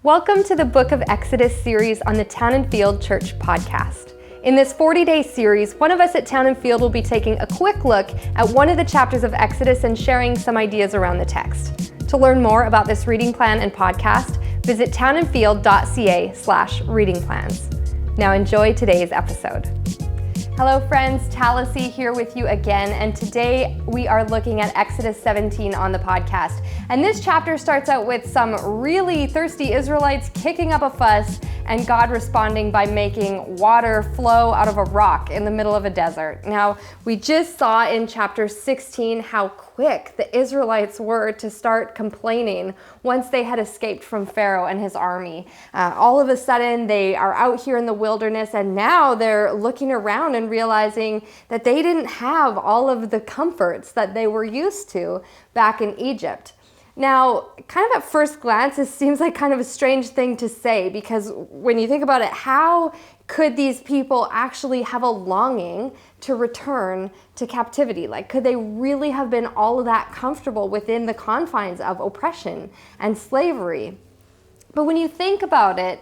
Welcome to the Book of Exodus series on the Town and Field Church podcast. In this 40-day series, one of us at Town and Field will be taking a quick look at one of the chapters of Exodus and sharing some ideas around the text. To learn more about this reading plan and podcast, visit townandfield.ca/reading plans. Now enjoy today's episode. Hello friends, Talisi here with you again, and today we are looking at Exodus 17 on the podcast. And this chapter starts out with some really thirsty Israelites kicking up a fuss and God responding by making water flow out of a rock in the middle of a desert. Now, we just saw in chapter 16 how quick the Israelites were to start complaining once they had escaped from Pharaoh and his army. All of a sudden, they are out here in the wilderness, and now they're looking around and realizing that they didn't have all of the comforts that they were used to back in Egypt. Now, kind of at first glance, this seems like kind of a strange thing to say, because when you think about it, how could these people actually have a longing to return to captivity? Like, could they really have been all of that comfortable within the confines of oppression and slavery? But when you think about it,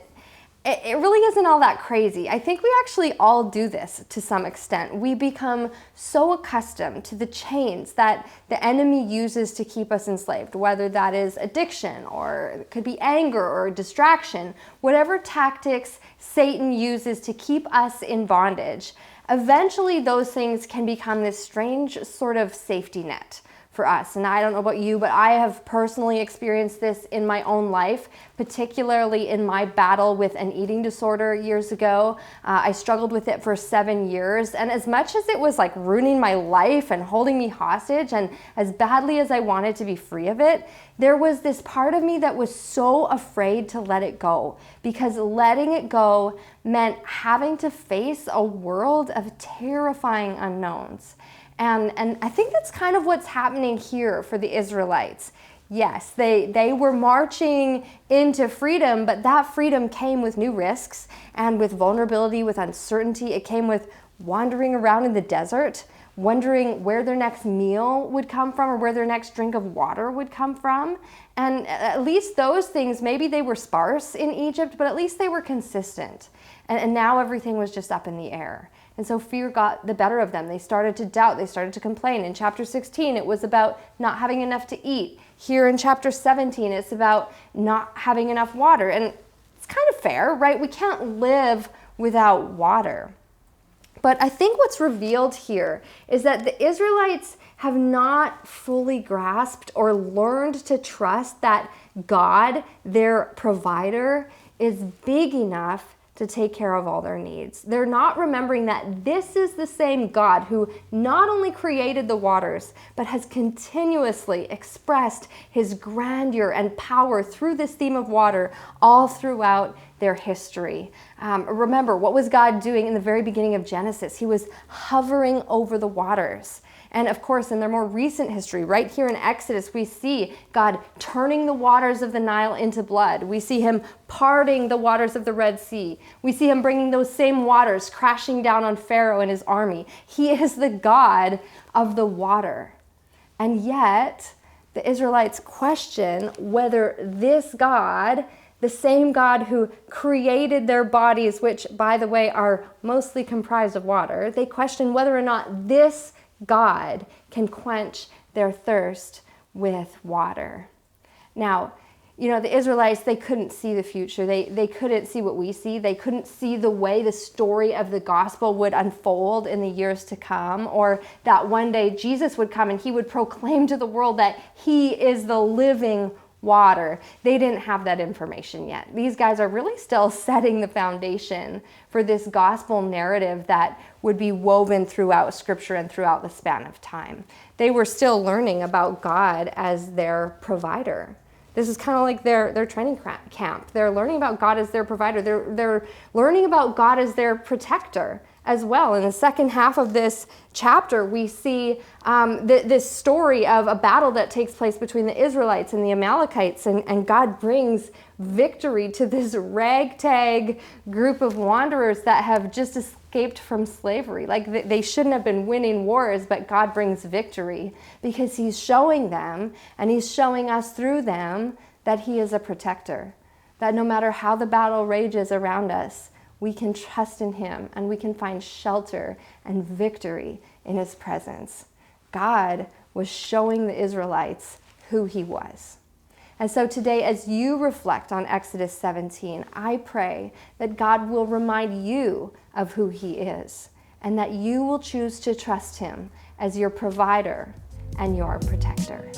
it really isn't all that crazy. I think we actually all do this to some extent. We become so accustomed to the chains that the enemy uses to keep us enslaved, whether that is addiction or it could be anger or distraction, whatever tactics Satan uses to keep us in bondage. Eventually, those things can become this strange sort of safety net for us. And I don't know about you, but I have personally experienced this in my own life, particularly in my battle with an eating disorder years ago. I struggled with it for 7 years. And as much as it was like ruining my life and holding me hostage, and as badly as I wanted to be free of it, there was this part of me that was so afraid to let it go, because letting it go meant having to face a world of terrifying unknowns. And I think that's kind of what's happening here for the Israelites. Yes, they were marching into freedom, but that freedom came with new risks and with vulnerability, with uncertainty. It came with wandering around in the desert, wondering where their next meal would come from or where their next drink of water would come from. And at least those things, maybe they were sparse in Egypt, but at least they were consistent. And now everything was just up in the air. And so fear got the better of them. They started to doubt. They started to complain. In chapter 16, it was about not having enough to eat. Here in chapter 17, it's about not having enough water. And it's kind of fair, right? We can't live without water. But I think what's revealed here is that the Israelites have not fully grasped or learned to trust that God, their provider, is big enough to take care of all their needs. They're not remembering that this is the same God who not only created the waters, but has continuously expressed his grandeur and power through this theme of water all throughout their history. Remember, what was God doing in the very beginning of Genesis? He was hovering over the waters. And of course, in their more recent history, right here in Exodus, we see God turning the waters of the Nile into blood. We see him parting the waters of the Red Sea. We see him bringing those same waters crashing down on Pharaoh and his army. He is the God of the water. And yet, the Israelites question whether this God, the same God who created their bodies, which, by the way, are mostly comprised of water, they question whether or not this God can quench their thirst with water. Now, you know, the Israelites, they couldn't see the future. They couldn't see what we see. They couldn't see the way the story of the gospel would unfold in the years to come, or that one day Jesus would come and he would proclaim to the world that he is the living water. They didn't have that information yet. These guys are really still setting the foundation for this gospel narrative that would be woven throughout Scripture and throughout the span of time. They were still learning about God as their provider. This is kind of like their training camp. They're learning about God as their provider. They're learning about God as their protector as well. In the second half of this chapter, we see this story of a battle that takes place between the Israelites and the Amalekites, and God brings victory to this ragtag group of wanderers that have just escaped from slavery. Like, they shouldn't have been winning wars, but God brings victory because he's showing them, and he's showing us through them, that he is a protector. that no matter how the battle rages around us, we can trust in him and we can find shelter and victory in his presence. God was showing the Israelites who he was. And so today, as you reflect on Exodus 17, I pray that God will remind you of who he is and that you will choose to trust him as your provider and your protector.